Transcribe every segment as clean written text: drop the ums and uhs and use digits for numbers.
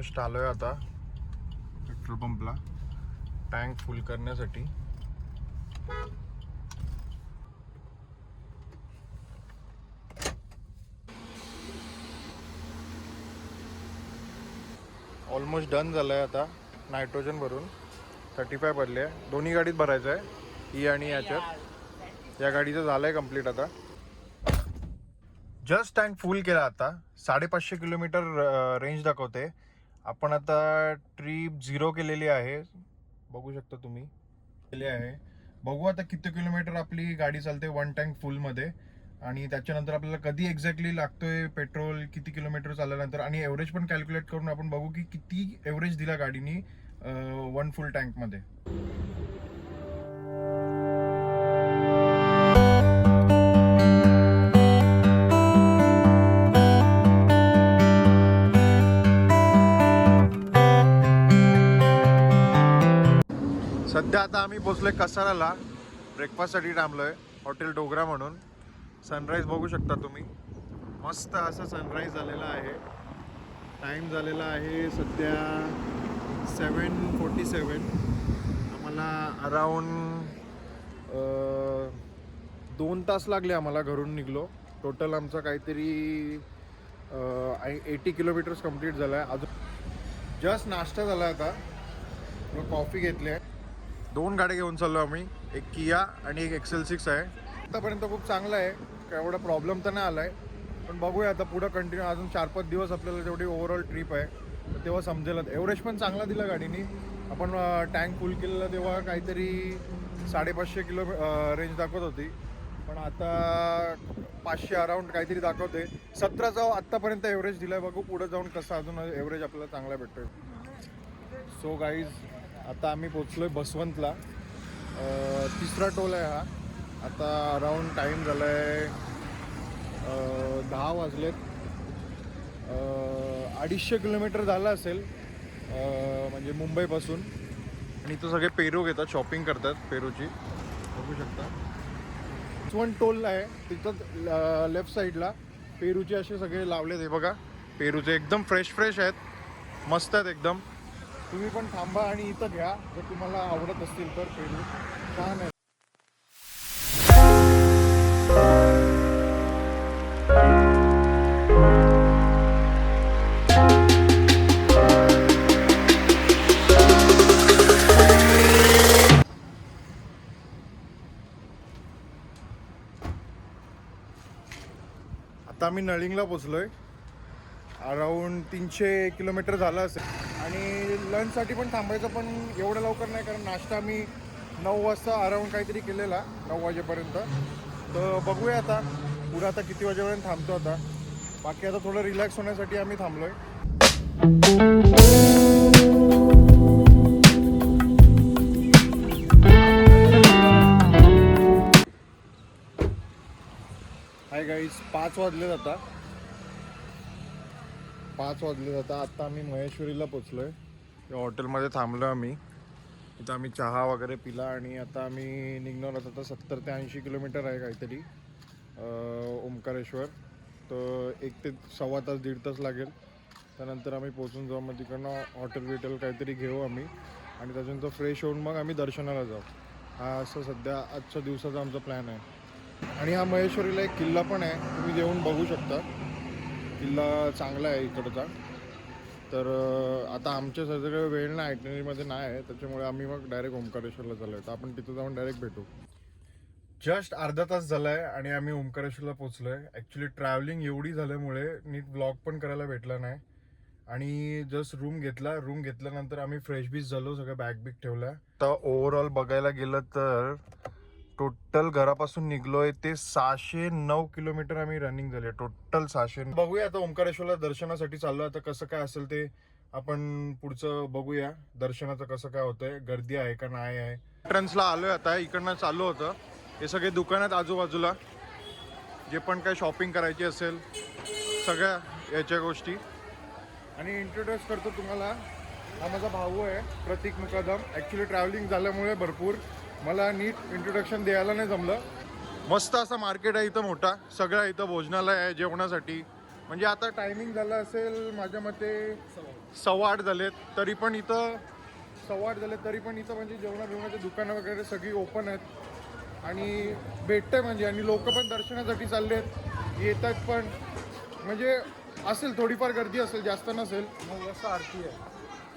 Just आलोय आता petrol पंपला tank फुल करण्यासाठी. ऑलमोस्ट डन झालंय आता. नायट्रोजन भरून 35 भरले. दोन्ही गाडीत भरायचं आहे, ही आणि याच्यात. या गाडीचं झालंय कंप्लीट आता. जस्ट टँक फुल केला आता. 550 किलोमीटर रेंज दाखवते. आपण आता ट्रिप 0 केलेली आहे, बघू शकता तुम्ही केले आहे. बघू आता किती किलोमीटर आपली गाडी चालते वन टँक फुल मध्ये, आणि त्याच्यानंतर आपल्याला कधी एक्झॅक्टली लागतोय पेट्रोल, किती किलोमीटर चालल्यानंतर, आणि एव्हरेज पण कॅल्क्युलेट करून आपण बघू की किती एव्हरेज दिला गाडीनी वन फुल टँक मध्ये. सध्या आता आम्ही पोचलोय कसाराला. ब्रेकफास्टसाठी थांबलोय हॉटेल डोगरा म्हणून. सनराईज बघू शकता तुम्ही, मस्त असा सनराईज झालेला आहे. टाइम झालेला आहे सध्या 7:47. आम्हाला अराऊंड 2 तास लागले आम्हाला घरून निघलो. टोटल आमचा काहीतरी 80 किलोमीटर्स कंप्लीट झाला आहे. अजून जस्ट नाश्ता झाला आता, कॉफी घेतली आहे. 2 गाड्या घेऊन चाललो आम्ही, एक किया आणि एक XL6 आहे. आतापर्यंत खूप चांगलं आहे, काय एवढा प्रॉब्लेम तर नाही आला आहे. पण बघूया आता पुढं कंटिन्यू अजून 4-5 दिवस आपल्याला जेवढी ओव्हरऑल ट्रिप आहे तेव्हा समजेल. एव्हरेज पण चांगला दिला गाडीनी. आपण टँक फुल केलेला तेव्हा काहीतरी 550 किलो रेंज दाखवत होती, पण आता 500 अराउंड काहीतरी दाखवते. 17चा आत्तापर्यंत एव्हरेज दिला आहे. बघू पुढं जाऊन कसं अजून एव्हरेज आपल्याला चांगला भेटतोय. सो गाईज, आता आम्ही पोचलोय बसवंतला. 3रा टोल आहे हा. आता अराऊंड टाईम झाला आहे 10 वाजलेत. 250 किलोमीटर झाला असेल म्हणजे मुंबईपासून. आणि इथं सगळे पेरू घेतात, शॉपिंग करतात पेरूची, बघू शकता. बसवंत टोल आहे तिथं लेफ्ट साईडला पेरूचे असे सगळे लावलेत. हे बघा, पेरूचे एकदम फ्रेश आहेत, मस्त आहेत एकदम. तुम्ही पण थांबा आणि इथं घ्या जर तुम्हाला आवडत असतील तर. पेरू छान आहे. आता आम्ही नळिंगला पोचलोय. अराऊंड 300 किलोमीटर झालं असेल. आणि लंचसाठी पण थांबायचं, पण एवढं लवकर नाही, कारण नाश्ता आम्ही 9 वाजता अराऊंड काहीतरी केलेला, 9 वाजेपर्यंत. तर बघूया आता पुढं आता किती वाजेपर्यंत थांबतो आता. बाकी आता थोडं रिलॅक्स होण्यासाठी आम्ही थांबलोय. हाय गाईज, 5 वाजले आता. 5 वाजले आता. आत्ता आम्ही महेश्वरीला पोचलोय. या हॉटेलमध्ये थांबलो आम्ही. इथं आम्ही चहा वगैरे पिला आणि आता आम्ही निघणार आहोत. आता 70 ते 80 किलोमीटर आहे काहीतरी ओंकारेश्वर. तर 1 ते सव्वा तास 1.5 तास लागेल. त्यानंतर आम्ही पोचून जाऊ. मग तिकडनं हॉटेल काहीतरी घेऊ आम्ही, आणि त्याच्यानंतर फ्रेश होऊन मग आम्ही दर्शनाला जाऊ. हा असं सध्या आजच्या दिवसाचा आमचा प्लॅन आहे. आणि हा महेश्वरीला एक किल्ला पण आहे, तुम्ही येऊन बघू शकता. किल्ला चांगला आहे इकडचा. तर आता आमच्या सगळं वेळ ना आयटनरीमध्ये नाही आहे, त्याच्यामुळे आम्ही मग डायरेक्ट ओंकारेश्वरला चाललो आहे. तर आपण तिथं जाऊन डायरेक्ट भेटू. जस्ट अर्धा तास झाला आहे आणि आम्ही ओंकारेश्वरला पोचलो आहे. ॲक्च्युली ट्रॅव्हलिंग एवढी झाल्यामुळे नीट व्लॉग पण करायला भेटला नाही. आणि जस्ट रूम घेतल्यानंतर आम्ही फ्रेश बीच झालो, सगळं बॅग बिग ठेवला. तर ओव्हरऑल बघायला गेलं तर टोटल घरापासून निघलोय ते 609 किलोमीटर आम्ही रनिंग झाली टोटल 600. बघूया आता ओंकारेश्वरला दर्शनासाठी चाललो. आता कसं काय असेल ते आपण पुढचं बघूया, दर्शनाचं कसं काय होतंय, गर्दी आहे का नाही आहे. एंट्रन्सला आलोय आता. इकडनं चालू होतं. हे सगळे दुकानात आजूबाजूला जे पण काय शॉपिंग करायची असेल सगळ्या याच्या गोष्टी. आणि इंट्रोड्यूस करतो तुम्हाला, हा माझा भाऊ आहे प्रतीक मुकादम. ॲक्च्युली ट्रॅव्हलिंग झाल्यामुळे भरपूर मला नीट इंट्रोडक्शन द्यायला नाही जमलं. मस्त असा मार्केट आहे इथं मोठा, सगळं इथं भोजनालय आहे जेवणासाठी, म्हणजे आता टायमिंग झालं असेल माझ्या मते 8:15 झालेत, तरी पण इथं 8:15 झालेत तरी पण इथं म्हणजे जेवणाचे दुकानं वगैरे सगळी ओपन आहेत आणि भेटतंय म्हणजे, आणि लोक पण दर्शनासाठी चालले आहेत, येत आहेत पण. म्हणजे असेल थोडीफार गर्दी असेल, जास्त नसेल. 9 वाजता आरती आहे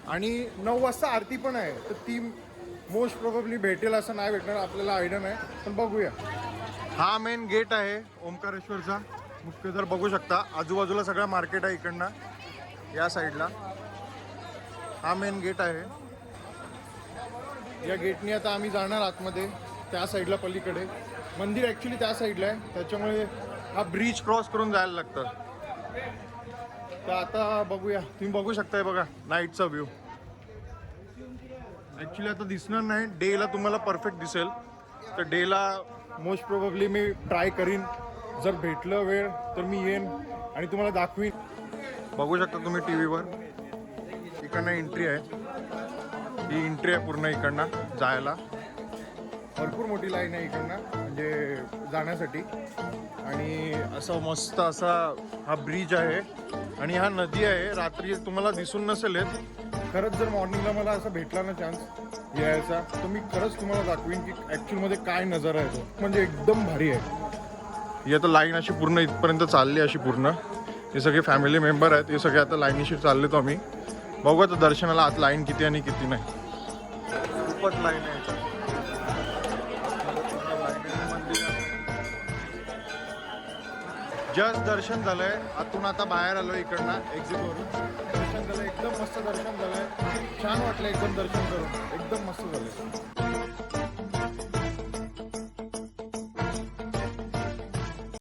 आणि 9 वाजता आरती पण आहे, तर ती मोस्ट प्रोबेबली भेटेल असं नाही भेटणार, आपल्याला आयडिया नाही, पण बघूया. हा मेन गेट आहे ओंकारेश्वरचा मुख्य, जर बघू शकता आजूबाजूला सगळं मार्केट आहे इकडनं, या साईडला हा मेन गेट आहे. या गेटने आता आम्ही जाणार आतमध्ये, त्या साईडला पलीकडे मंदिर ॲक्च्युली त्या साईडला आहे, त्याच्यामुळे हा ब्रिज क्रॉस करून जायला लागतं. तर आता बघूया, तुम्ही बघू शकताय बघा नाईटचा व्ह्यू. ॲक्च्युली आता दिसणार नाही, डेला तुम्हाला परफेक्ट दिसेल, तर डेला मोस्ट प्रोबेबली मी ट्राय करीन, जर भेटलं वेळ तर मी येईन आणि तुम्हाला दाखवीन. बघू शकता तुम्ही टी व्हीवर, इकडनं एंट्री आहे, ही एंट्री आहे पूर्ण इकडनं जायला. भरपूर मोठी लाईन आहे इकडनं म्हणजे जाण्यासाठी, आणि असं मस्त असा हा ब्रिज आहे आणि हा नदी आहे. रात्री तुम्हाला दिसून नसेल येत, खरंच जर मॉर्निंगला मला असं भेटला ना चान्स यायचा, तर मी खरंच तुम्हाला दाखवीन की ॲक्च्युअलमध्ये काय नजारा आहे तो, म्हणजे एकदम भारी आहे. ही आता लाईन अशी पूर्ण इथपर्यंत चालली अशी पूर्ण, हे सगळे फॅमिली मेंबर आहेत, हे सगळे आता लाईनीशी चालले तो आम्ही. बघू आता दर्शनाला आत लाईन किती आणि किती नाही, खूपच लाईन आहे. जस्ट दर्शन झालंय, आतून आता बाहेर आलो इकडनं एक्झिटवरून. दर्शन झालं, एकदम मस्त दर्शन झालंय, छान वाटलं एकदम दर्शन करून, एकदम मस्त झालं.